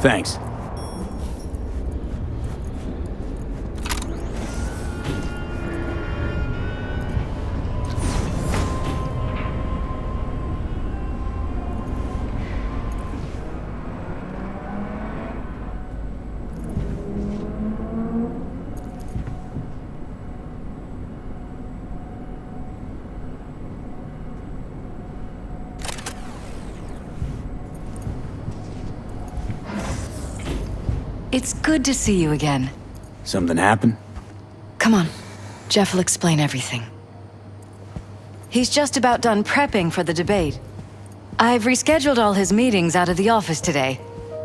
Thanks. It's good to see you again. Something happened? Come on. Jeff will explain everything. He's just about done prepping for the debate. I've rescheduled all his meetings out of the office today.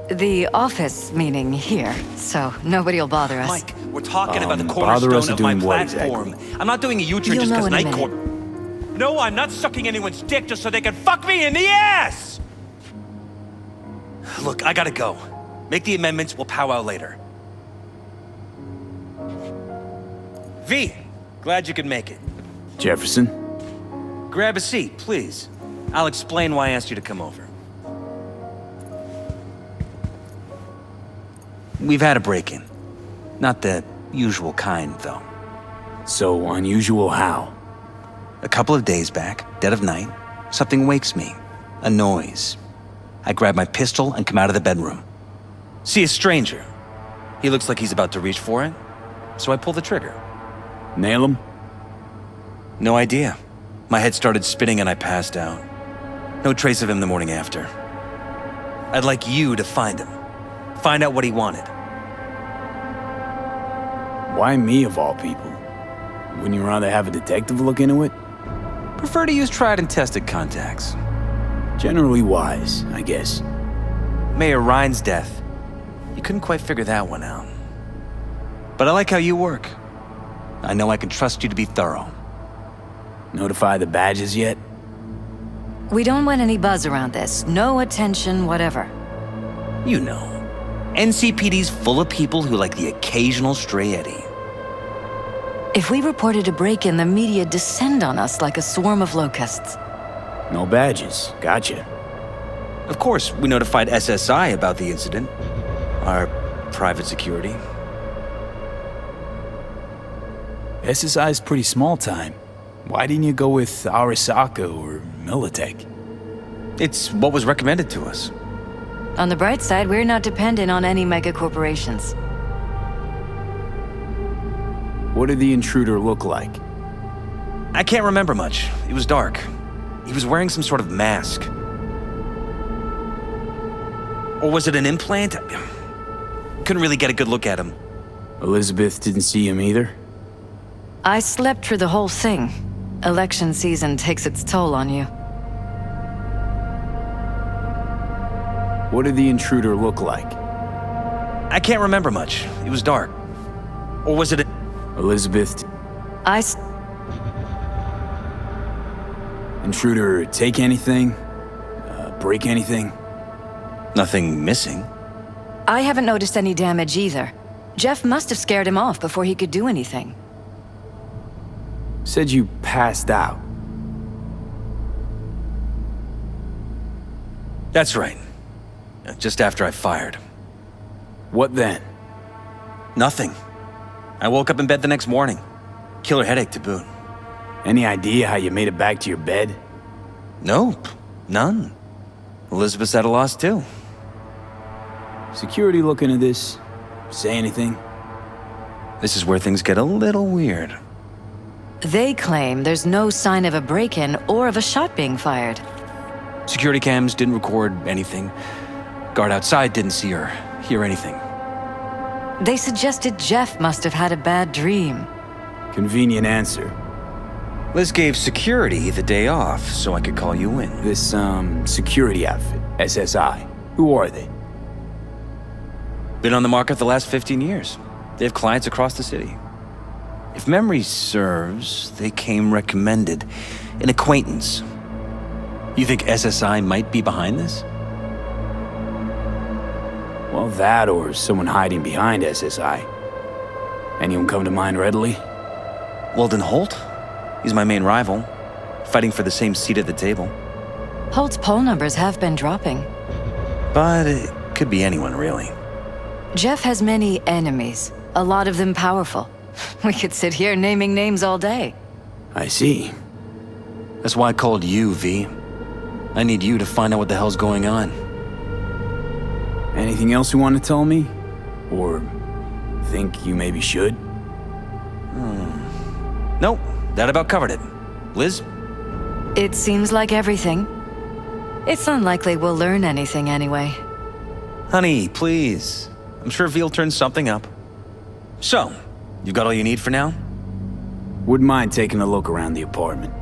The office meaning here, so nobody will bother us. Mike, we're talking about the bother us cornerstone of my doing what platform. exactly? I'm not doing a U-turn You'll just know because in a Night minute. Court... No, I'm not sucking anyone's dick just so they can fuck me in the ass! Look, I gotta go. Make the amendments, we'll powwow later. V, glad you could make it. Jefferson? Grab a seat, please. I'll explain why I asked you to come over. We've had a break-in. Not the usual kind, though. So unusual how? A couple of days back, dead of night, something wakes me. A noise. I grab my pistol and come out of the bedroom. See a stranger. He looks like he's about to reach for it, so I pull the trigger. Nail him? No idea. My head started spinning and I passed out. No trace of him the morning after. I'd like you to find him. Find out what he wanted. Why me of all people? Wouldn't you rather have a detective look into it? Prefer to use tried and tested contacts. Generally wise, I guess. Mayor Ryan's death. You couldn't quite figure that one out. But I like how you work. I know I can trust you to be thorough. Notify the badges yet? We don't want any buzz around this. No attention, whatever. You know, NCPD's full of people who like the occasional stray eddy. If we reported a break-in, the media descend on us like a swarm of locusts. No badges. Gotcha. Of course, we notified SSI about the incident. Our private security. SSI's pretty small time. Why didn't you go with Arasaka or Militech? It's what was recommended to us. On the bright side, we're not dependent on any mega corporations. What did the intruder look like? I can't remember much. It was dark. He was wearing some sort of mask. Or was it an implant? Couldn't really get a good look at him. Elizabeth didn't see him either? I slept through the whole thing. Election season takes its toll on you. What did the intruder look like? I can't remember much. It was dark. Or was it Elizabeth... I Intruder take anything? Break anything? Nothing missing. I haven't noticed any damage either. Jeff must have scared him off before he could do anything. Said you passed out. That's right. Just after I fired. What then? Nothing. I woke up in bed the next morning. Killer headache to boot. Any idea how you made it back to your bed? Nope. None. Elizabeth's at a loss too. Security look into this? Say anything? This is where things get a little weird. They claim there's no sign of a break-in or of a shot being fired. Security cams didn't record anything. Guard outside didn't see or hear anything. They suggested Jeff must have had a bad dream. Convenient answer. Liz gave security the day off so I could call you in. This, security outfit, SSI. Who are they? Been on the market the last 15 years. They have clients across the city. If memory serves, they came recommended. An acquaintance. You think SSI might be behind this? Well, that or someone hiding behind SSI. Anyone come to mind readily? Weldon Holt? He's my main rival. Fighting for the same seat at the table. Holt's poll numbers have been dropping. But Could be anyone, really. Jeff has many enemies, a lot of them powerful. We could sit here naming names all day. I see. That's why I called you, V. I need you to find out what the hell's going on. Anything else you want to tell me? Or think you maybe should? Nope, that about covered it. Liz? It seems like everything. It's unlikely we'll learn anything anyway. Honey, please. I'm sure V'll turn something up. So, you've got all you need for now? Wouldn't mind taking a look around the apartment.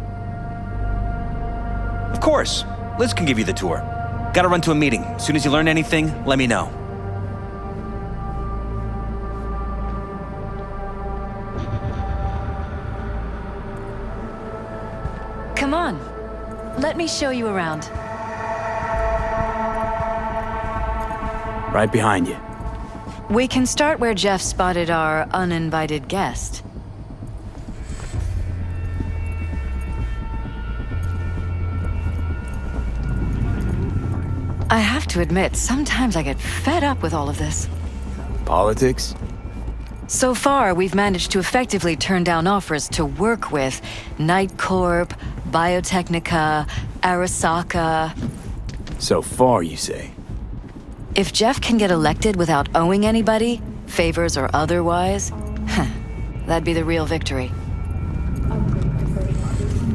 Of course. Liz can give you the tour. Gotta run to a meeting. As soon as you learn anything, let me know. Come on. Let me show you around. Right behind you. We can start where Jeff spotted our uninvited guest. I have to admit, sometimes I get fed up with all of this. Politics? So far, we've managed to effectively turn down offers to work with Night Corp, Biotechnica, Arasaka. So far, you say? If Jeff can get elected without owing anybody, favors or otherwise, that'd be the real victory.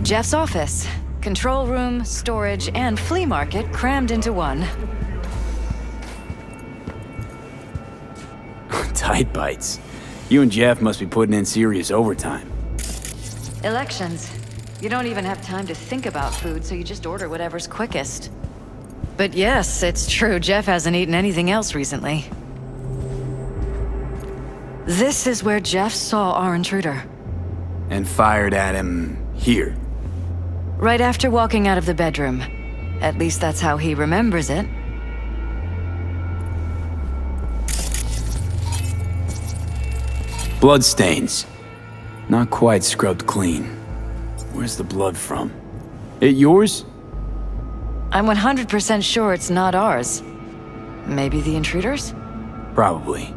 Jeff's office. Control room, storage, and flea market crammed into one. Tight bites. You and Jeff must be putting in serious overtime. Elections. You don't even have time to think about food, so you just order whatever's quickest. But yes, it's true, Jeff hasn't eaten anything else recently. This is where Jeff saw our intruder. And fired at him here. Right after walking out of the bedroom. At least that's how he remembers it. Bloodstains. Not quite scrubbed clean. Where's the blood from? It yours? I'm 100% sure it's not ours. Maybe the intruder's? Probably.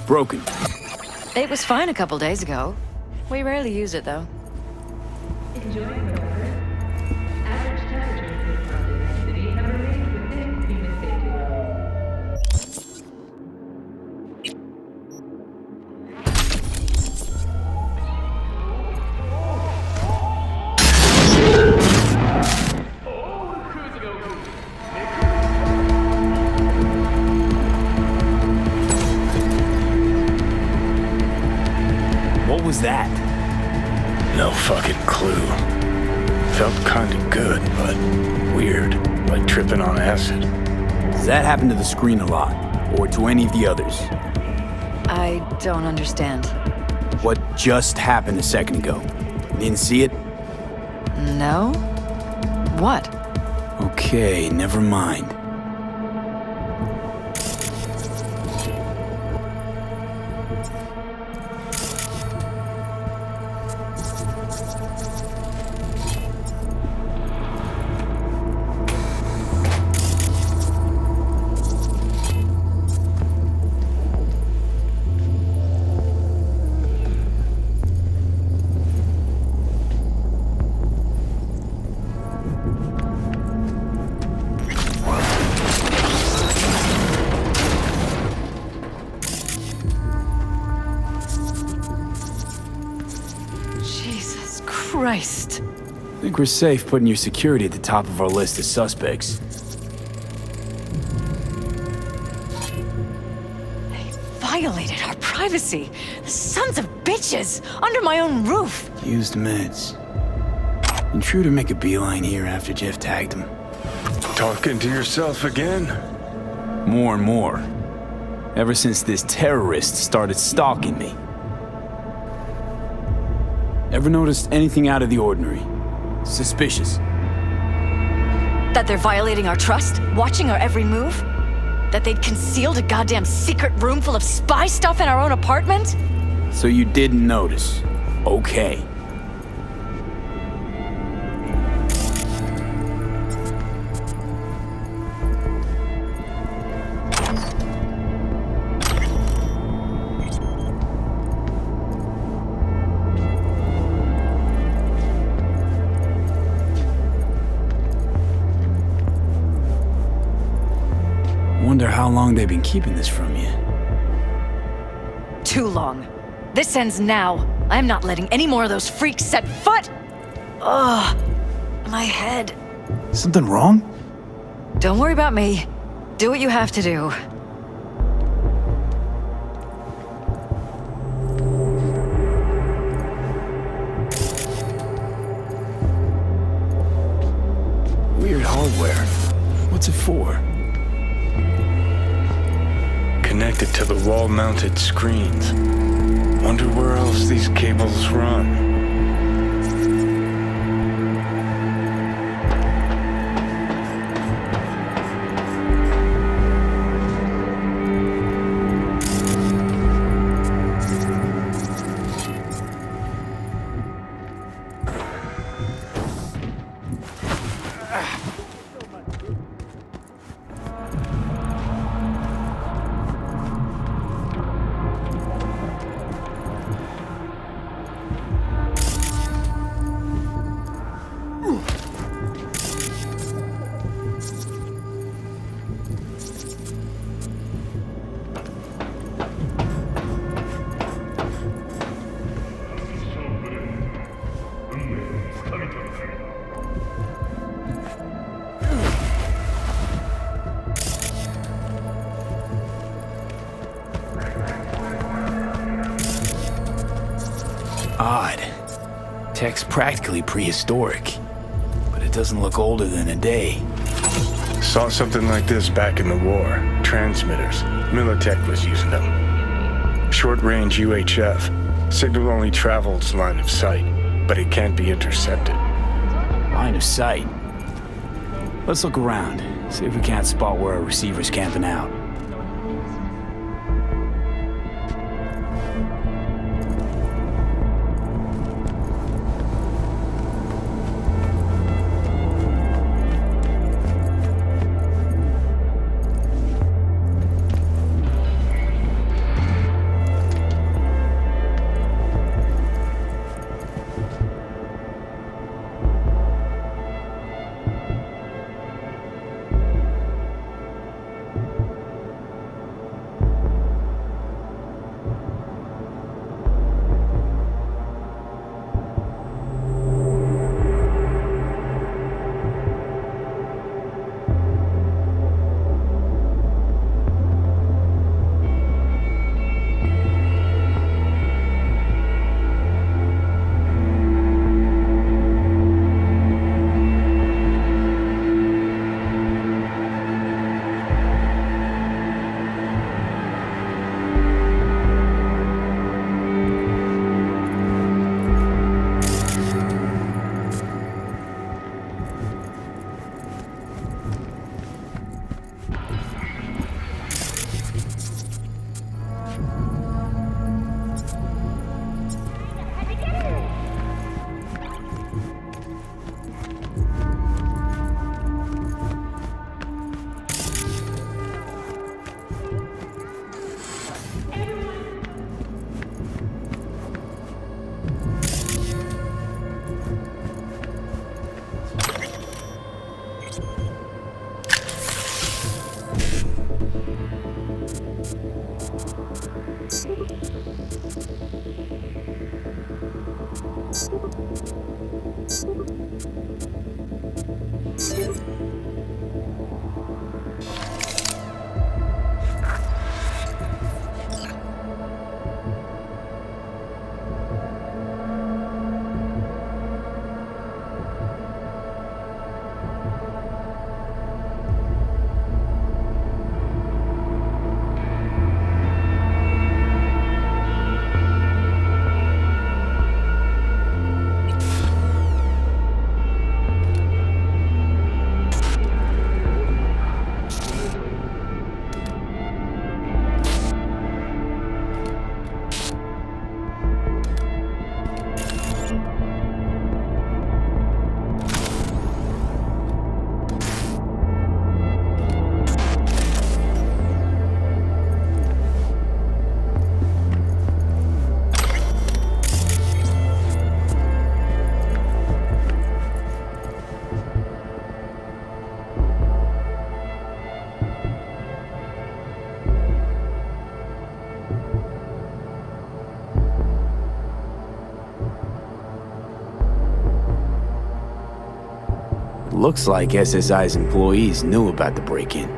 Broken. It was fine a couple days ago. We rarely use it, though. What was that? No fucking clue. Felt kinda good, but weird, like tripping on acid. Does that happen to the screen a lot? Or to any of the others? I don't understand. What just happened a second ago? Didn't see it? No? What? Okay, never mind. Jesus Christ. I think we're safe putting your security at the top of our list of suspects. They violated our privacy. The sons of bitches! Under my own roof! Used meds. Intruder make a beeline here after Jeff tagged him. Talking to yourself again? More and more. Ever since this terrorist started stalking me. Ever noticed anything out of the ordinary? Suspicious? That they're violating our trust? Watching our every move? That they'd concealed a goddamn secret room full of spy stuff in our own apartment? So you didn't notice. Okay. Wonder how long they've been keeping this from you. Too long. This ends now. I'm not letting any more of those freaks set foot! Ugh. My head. Something wrong? Don't worry about me. Do what you have to do. Weird hardware. What's it for? Connected to the wall-mounted screens. Wonder where else these cables run. Odd. Tech's practically prehistoric, but it doesn't look older than a day. Saw something like this back in the war. Transmitters. Militech was using them. Short-range UHF. Signal only travels line of sight, but it can't be intercepted. Line of sight. Let's look around, see if we can't spot where our receiver's camping out. Looks like SSI's employees knew about the break-in.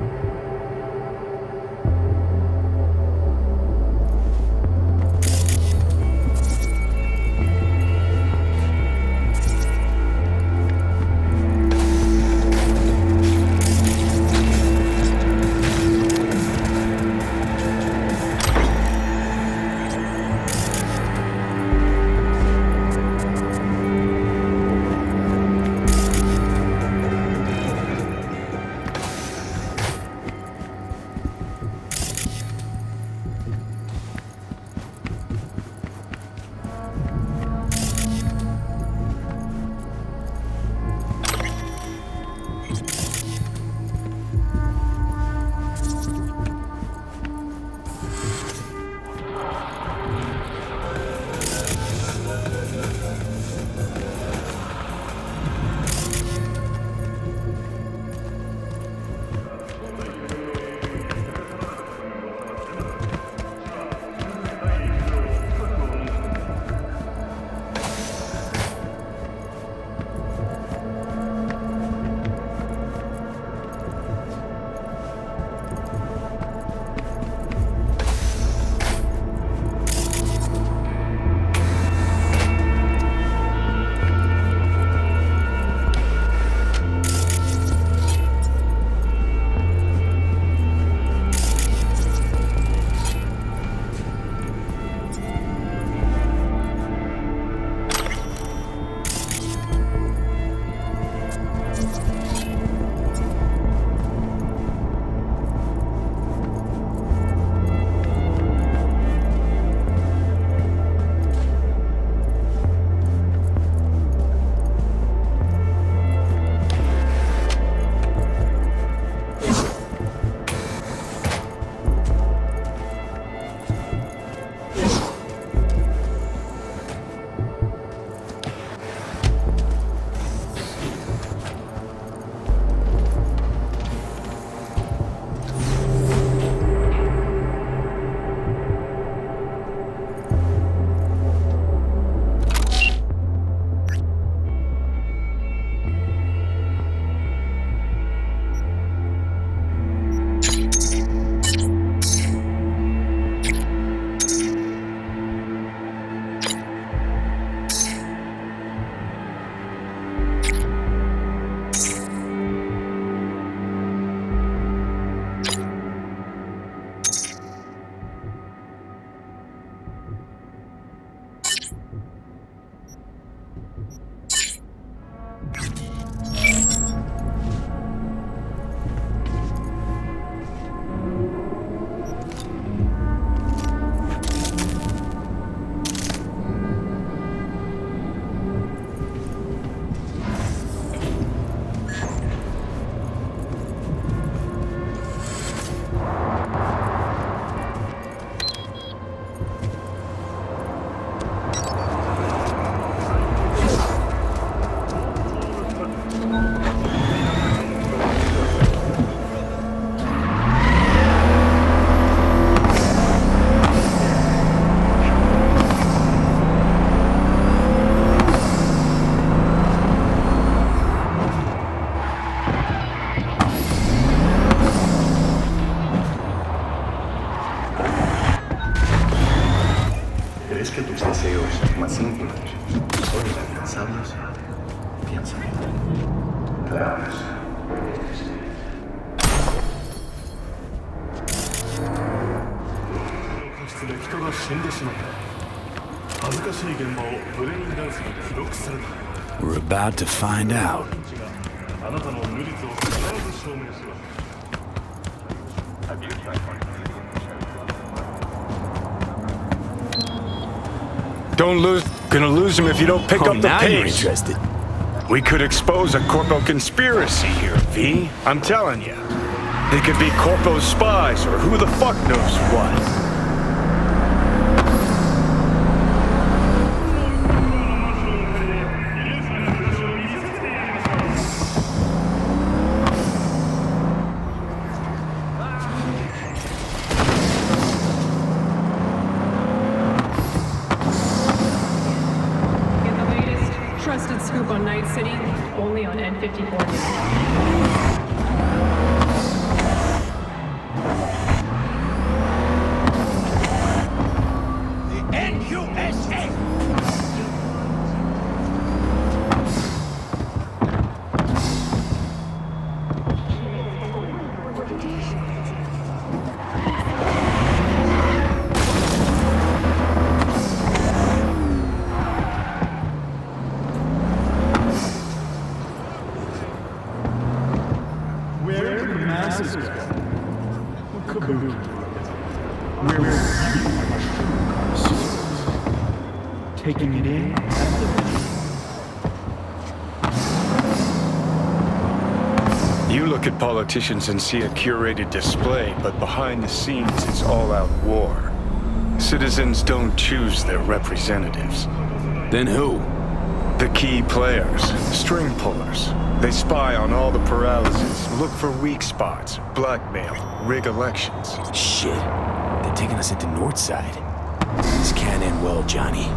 We're about to find out. Gonna lose him if you don't pick up the now you're pace. interested. We could expose a Corpo conspiracy here, V. I'm telling you. It could be Corpo's spies or who the fuck knows what. only on N54 News. Taking it in. You look at politicians and see a curated display, but behind the scenes it's all-out war. Citizens don't choose their representatives. Then who? The key players, string pullers. They spy on all the Peralezes, look for weak spots, blackmail, rig elections. Shit. They're taking us into Northside. This can't end well, Johnny.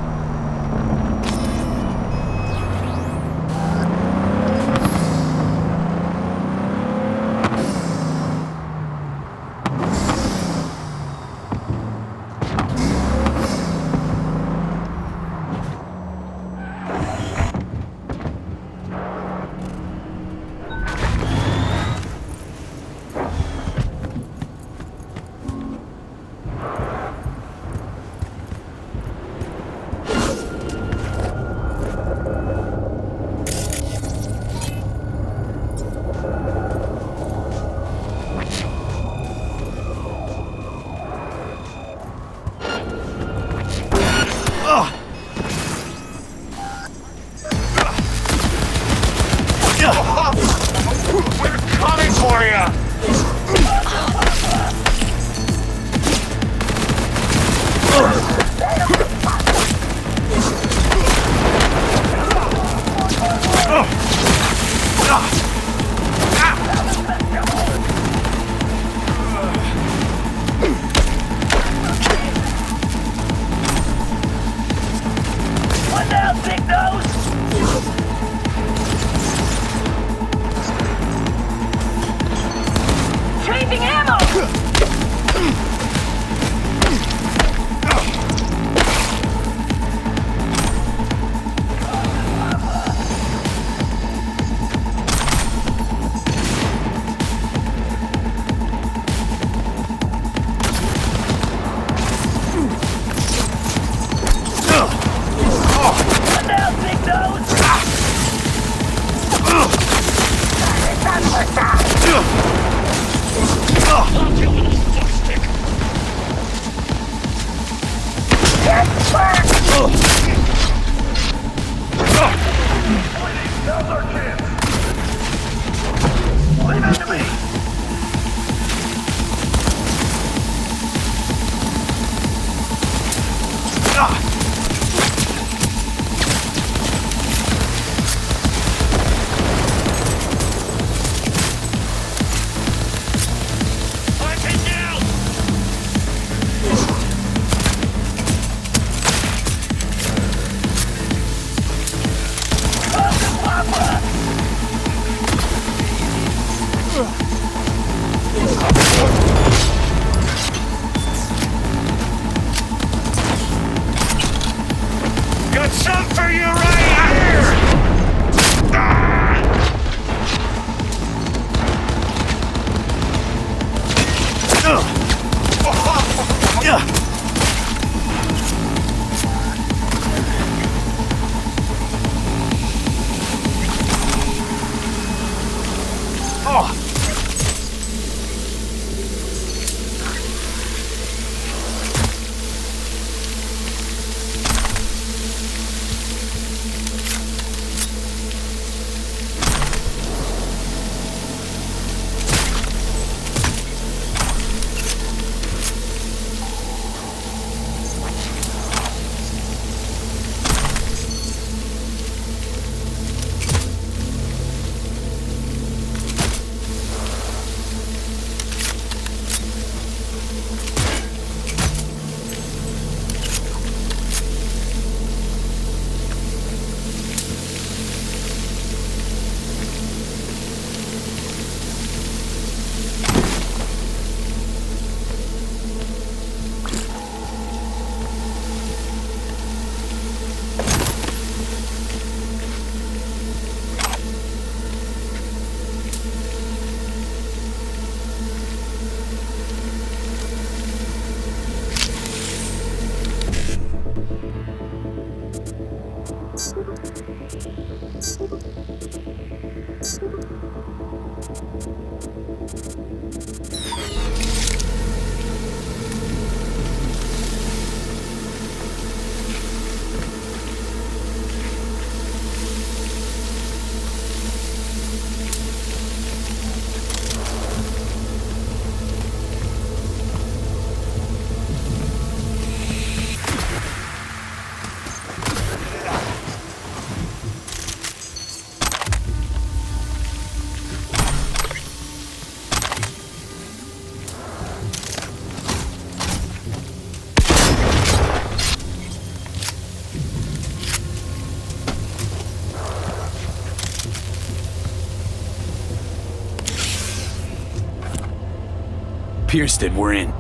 Pierstead, we're in.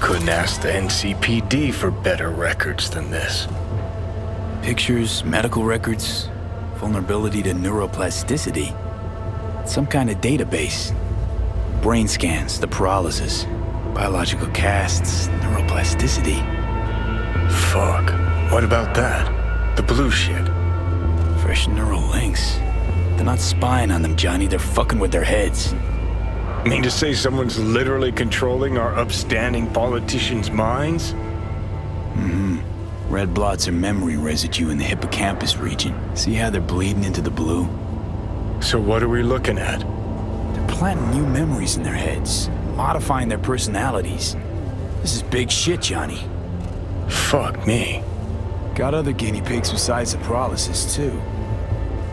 Couldn't ask the NCPD for better records than this. Pictures, medical records, vulnerability to neuroplasticity. Some kind of database. Brain scans, the Peralezes, biological casts, neuroplasticity. Fuck. What about that? The blue shit. Fresh neural links. They're not spying on them, Johnny. They're fucking with their heads. Mean to say someone's literally controlling our upstanding politicians' minds? Red blots are memory residue in the hippocampus region. See how they're bleeding into the blue? So what are we looking at? They're planting new memories in their heads, modifying their personalities. This is big shit, Johnny. Fuck me. Got other guinea pigs besides the Peralezes, too.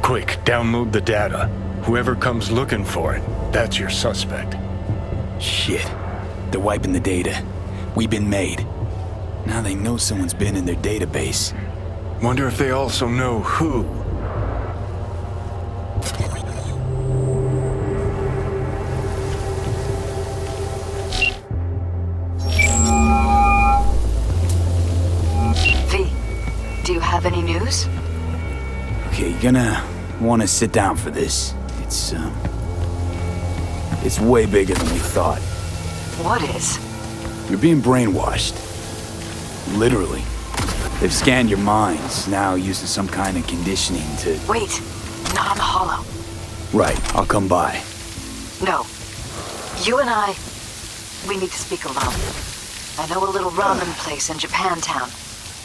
Quick, download the data. Whoever comes looking for it, that's your suspect. Shit. They're wiping the data. We've been made. Now they know someone's been in their database. Wonder if they also know who. V, do you have any news? Okay, you're gonna want to sit down for this. It's way bigger than we thought. What is? You're being brainwashed. Literally. They've scanned your minds, now using some kind of conditioning to... Wait, not on the hollow. Right, I'll come by. No. You and I, we need to speak alone. I know a little ramen place in Japantown.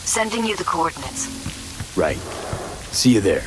Sending you the coordinates. Right. See you there.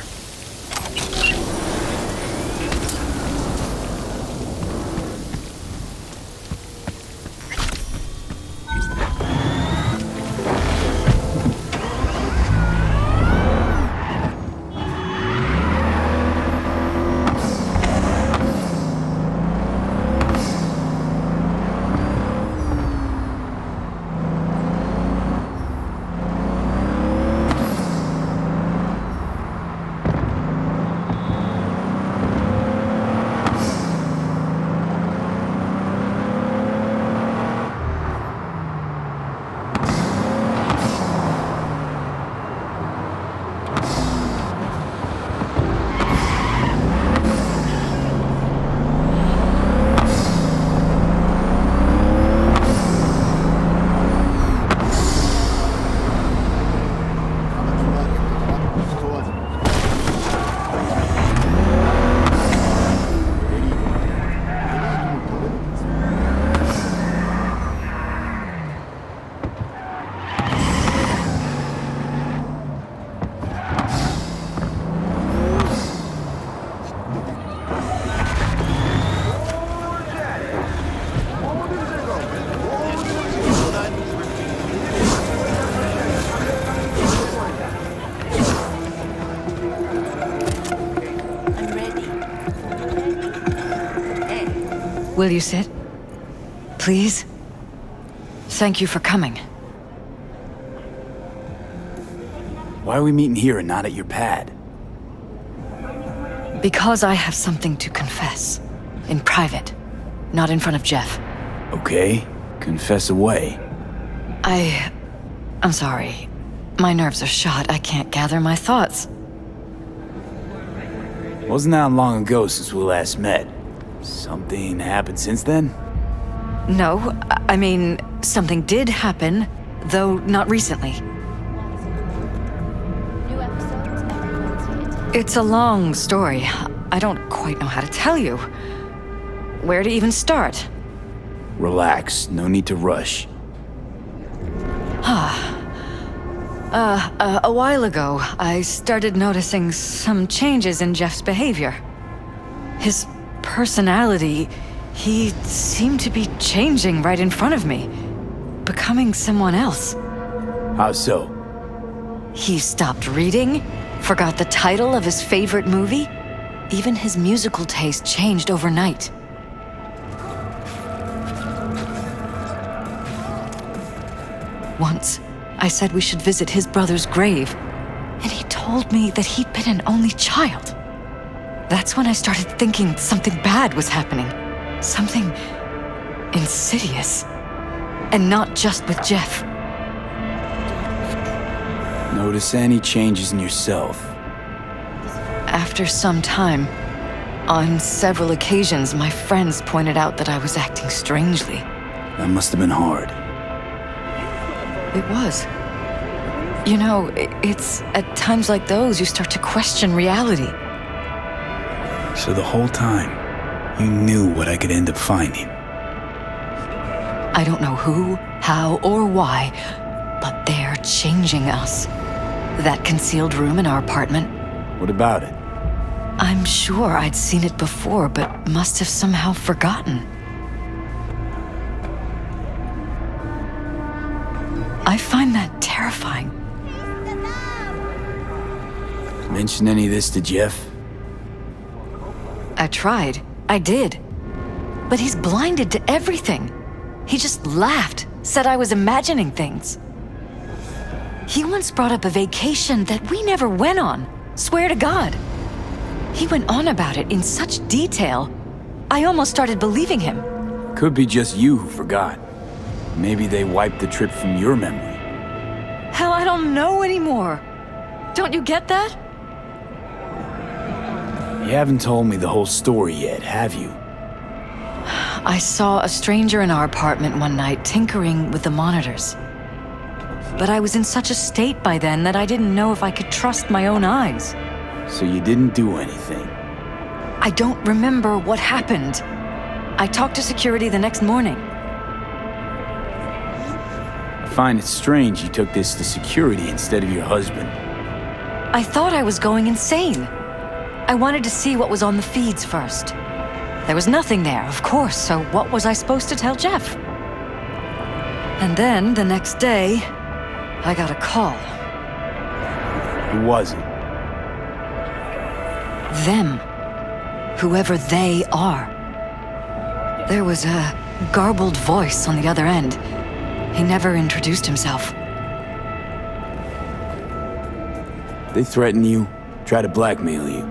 Will you sit? Please? Thank you for coming. Why are we meeting here and not at your pad? Because I have something to confess. In private. Not in front of Jeff. Okay, confess away. I'm sorry. My nerves are shot. I can't gather my thoughts. Wasn't that long ago since we last met? Something happened since then? No, I mean, something did happen, though not recently. It's a long story. I don't quite know how to tell you. Where to even start? Relax, no need to rush. A while ago, I started noticing some changes in Jeff's behavior. His personality, he seemed to be changing right in front of me, becoming someone else. How so? He stopped reading, forgot the title of his favorite movie. Even his musical taste changed overnight. Once, I said we should visit his brother's grave, and he told me that he'd been an only child. That's when I started thinking something bad was happening. Something insidious. And not just with Jeff. Notice any changes in yourself? After some time, on several occasions, my friends pointed out that I was acting strangely. That must have been hard. It was. You know, it's at times like those you start to question reality. So the whole time, you knew what I could end up finding. I don't know who, how, or why, but they're changing us. That concealed room in our apartment. What about it? I'm sure I'd seen it before, but must have somehow forgotten. I find that terrifying. Mention any of this to Jeff? I tried. I did. But he's blinded to everything. He just laughed, said I was imagining things. He once brought up a vacation that we never went on. Swear to God. He went on about it in such detail. I almost started believing him. Could be just you who forgot. Maybe they wiped the trip from your memory. Hell, I don't know anymore. Don't you get that? You haven't told me the whole story yet, have you? I saw a stranger in our apartment one night tinkering with the monitors. But I was in such a state by then that I didn't know if I could trust my own eyes. So you didn't do anything? I don't remember what happened. I talked to security the next morning. I find it strange you took this to security instead of your husband. I thought I was going insane. I wanted to see what was on the feeds first. There was nothing there, of course, so what was I supposed to tell Jeff? And then, the next day, I got a call. Who was it? Them. Whoever they are. There was a garbled voice on the other end. He never introduced himself. They threaten you, try to blackmail you.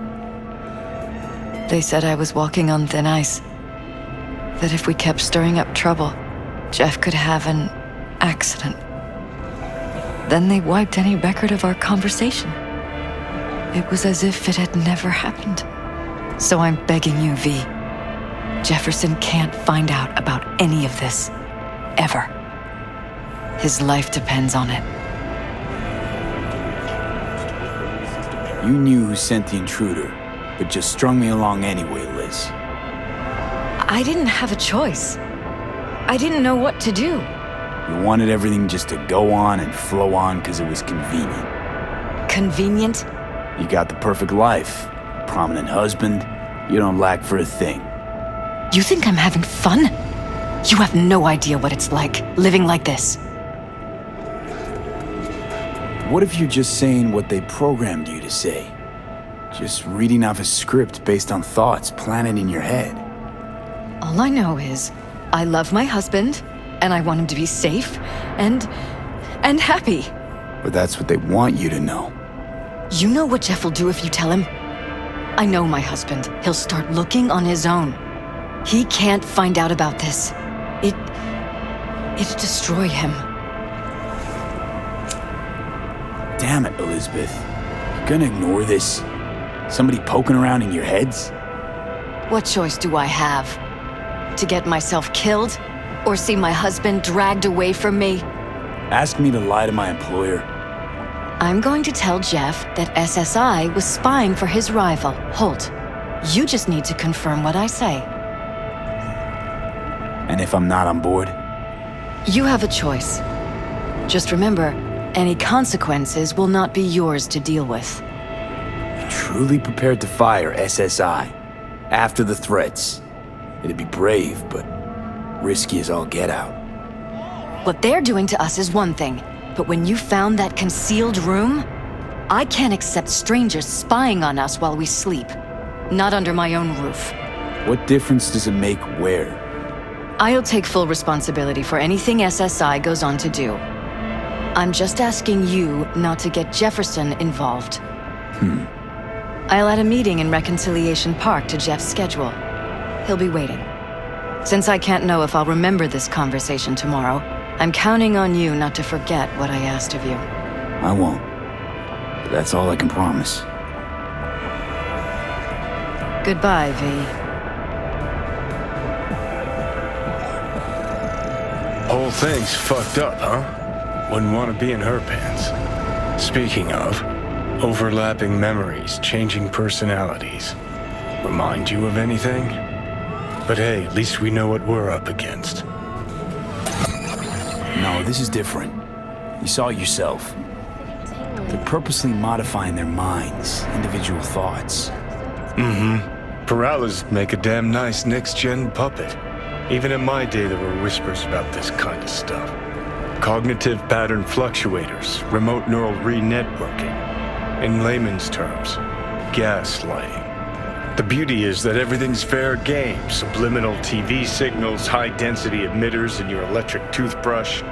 They said I was walking on thin ice. That if we kept stirring up trouble, Jeff could have an accident. Then they wiped any record of our conversation. It was as if it had never happened. So I'm begging you, V. Jefferson can't find out about any of this. Ever. His life depends on it. You knew who sent the intruder, but just strung me along anyway, Liz. I didn't have a choice. I didn't know what to do. You wanted everything just to go on and flow on because it was convenient. Convenient? You got the perfect life. Prominent husband. You don't lack for a thing. You think I'm having fun? You have no idea what it's like, living like this. What if you're just saying what they programmed you to say? Just reading off a script based on thoughts planted in your head. All I know is, I love my husband, and I want him to be safe, and happy. But that's what they want you to know. You know what Jeff will do if you tell him? I know my husband. He'll start looking on his own. He can't find out about this. It'd destroy him. Damn it, Elizabeth. You're gonna ignore this? Somebody poking around in your heads? What choice do I have? To get myself killed? Or see my husband dragged away from me? Ask me to lie to my employer. I'm going to tell Jeff that SSI was spying for his rival, Holt. You just need to confirm what I say. And if I'm not on board? You have a choice. Just remember, any consequences will not be yours to deal with. You're truly prepared to fire SSI after the threats. It'd be brave, but risky as all get out. What they're doing to us is one thing, but when you found that concealed room, I can't accept strangers spying on us while we sleep. Not under my own roof. What difference does it make where? I'll take full responsibility for anything SSI goes on to do. I'm just asking you not to get Jefferson involved. I'll add a meeting in Reconciliation Park to Jeff's schedule. He'll be waiting. Since I can't know if I'll remember this conversation tomorrow, I'm counting on you not to forget what I asked of you. I won't. But that's all I can promise. Goodbye, V. Whole thing's fucked up, huh? Wouldn't want to be in her pants. Speaking of, overlapping memories, changing personalities. Remind you of anything? But hey, at least we know what we're up against. No, this is different. You saw it yourself. They're purposely modifying their minds, individual thoughts. Peralez make a damn nice next-gen puppet. Even in my day, there were whispers about this kind of stuff. Cognitive pattern fluctuators, remote neural re-networking. In layman's terms, gaslighting. The beauty is that everything's fair game. Subliminal TV signals, high-density emitters in your electric toothbrush.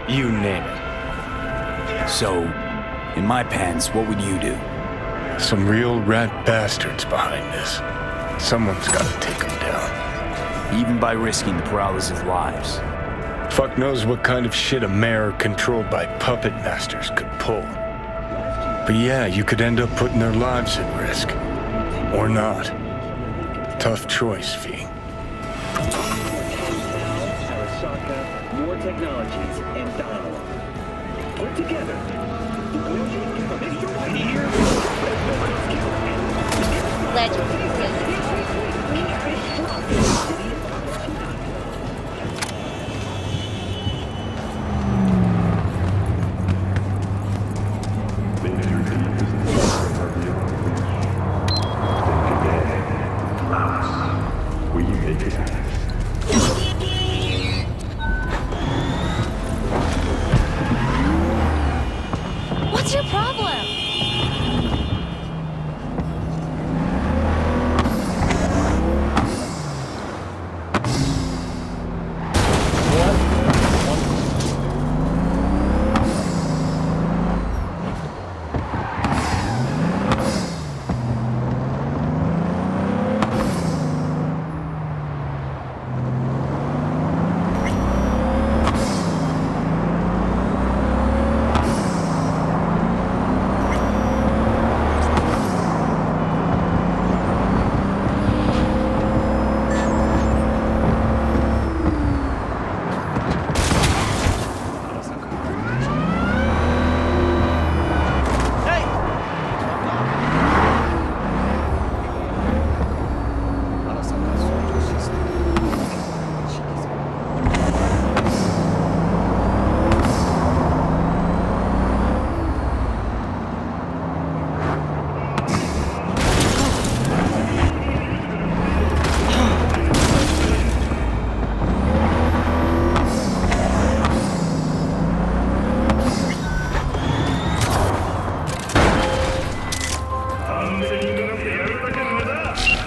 You name it. So, in my pants, what would you do? Some real rat bastards behind this. Someone's gotta take them down. Even by risking the Peralez's lives. Fuck knows what kind of shit a mayor controlled by puppet masters could pull. But yeah, you could end up putting their lives at risk. Or not. Tough choice, V. Arasaka, more technologies, and dialogue. Put together. What's your problem?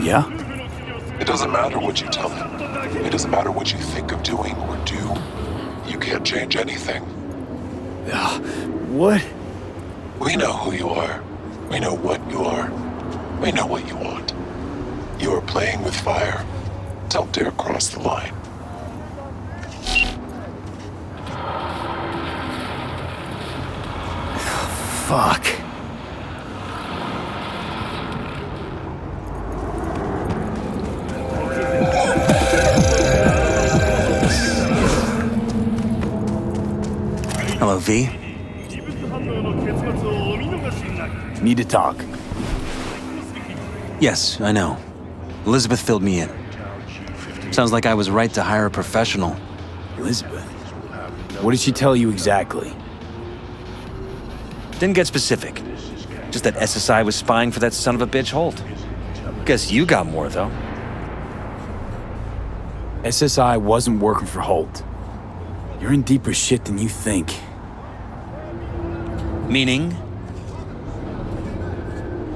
Yeah? It doesn't matter what you tell me. It doesn't matter what you think of doing or do. You can't change anything. What? We know who you are. We know what you are. We know what you want. You are playing with fire. Don't dare cross the line. Fuck. Hello, V. Need to talk. Yes, I know. Elizabeth filled me in. Sounds like I was right to hire a professional. Elizabeth? What did she tell you exactly? Didn't get specific. Just that SSI was spying for that son of a bitch Holt. Guess you got more, though. SSI wasn't working for Holt. You're in deeper shit than you think. Meaning?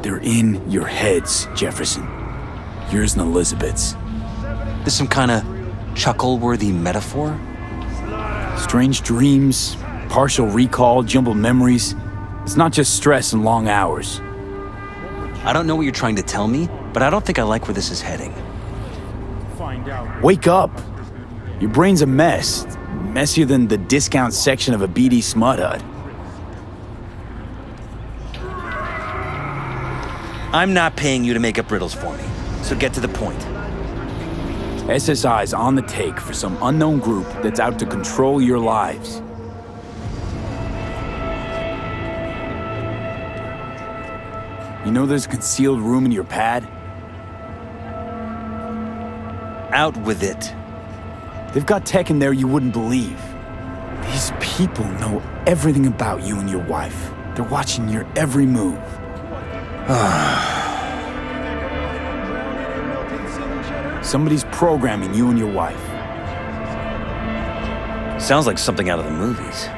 They're in your heads, Jefferson. Yours and Elizabeth's. This some kind of chuckle-worthy metaphor? Strange dreams, partial recall, jumbled memories. It's not just stress and long hours. I don't know what you're trying to tell me, but I don't think I like where this is heading. Find out. Wake up! Your brain's a mess. Messier than the discount section of a BD smut hut. I'm not paying you to make up riddles for me, so get to the point. SSI's on the take for some unknown group that's out to control your lives. You know there's a concealed room in your pad? Out with it. They've got tech in there you wouldn't believe. These people know everything about you and your wife. They're watching your every move. Somebody's programming you and your wife. Sounds like something out of the movies.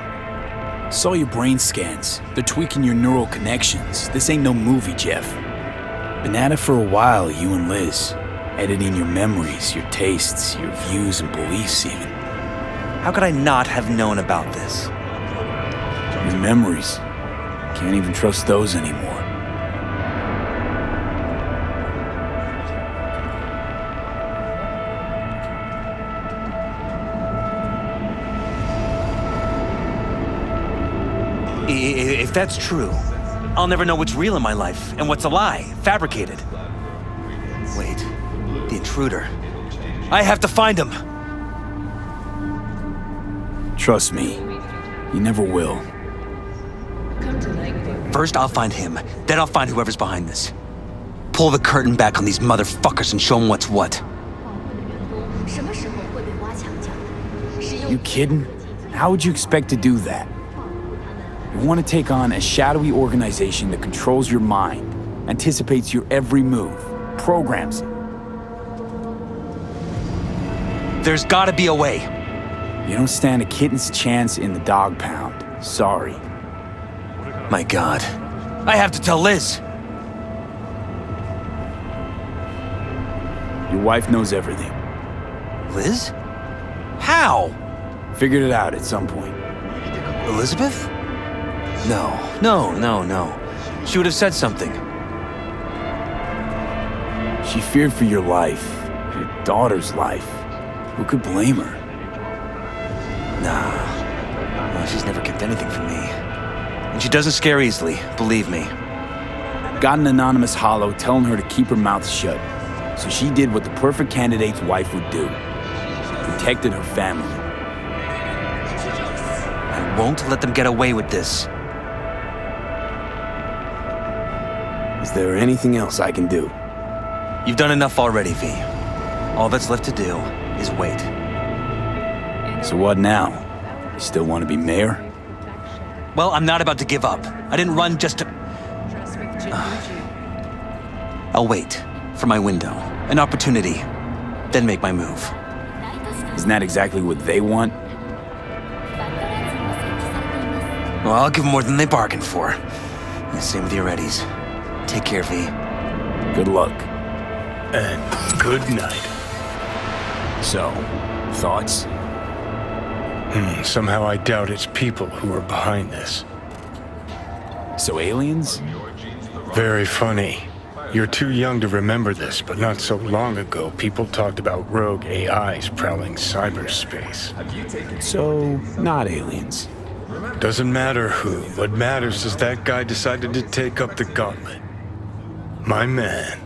Saw your brain scans. They're tweaking your neural connections. This ain't no movie, Jeff. Been at it for a while, you and Liz. Editing your memories, your tastes, your views and beliefs even. How could I not have known about this? Your memories. Can't even trust those anymore. If that's true, I'll never know what's real in my life and what's a lie, fabricated. Wait, the intruder. I have to find him. Trust me, you never will. First, I'll find him. Then I'll find whoever's behind this. Pull the curtain back on these motherfuckers and show them what's what. You kidding? How would you expect to do that? You want to take on a shadowy organization that controls your mind, anticipates your every move, programs it. There's gotta be a way. You don't stand a kitten's chance in the dog pound. Sorry. My God. I have to tell Liz. Your wife knows everything. Liz? How? Figured it out at some point. Elizabeth? No. She would have said something. She feared for your life, your daughter's life. Who could blame her? Nah. Well, she's never kept anything from me. And she doesn't scare easily, believe me. Got an anonymous hollow telling her to keep her mouth shut. So she did what the perfect candidate's wife would do. Protected her family. I won't let them get away with this. Is there anything else I can do? You've done enough already, V. All that's left to do is wait. So what now? You still want to be mayor? Well, I'm not about to give up. I didn't run just to... I'll wait for my window, an opportunity, then make my move. Isn't that exactly what they want? Well, I'll give them more than they bargained for. And same with your Eddies. Take care, V. Good luck. And good night. So, thoughts? Somehow I doubt it's people who are behind this. So aliens? Very funny. You're too young to remember this, but not so long ago, people talked about rogue AIs prowling cyberspace. So, not aliens. Doesn't matter who. What matters is that guy decided to take up the gauntlet. My man.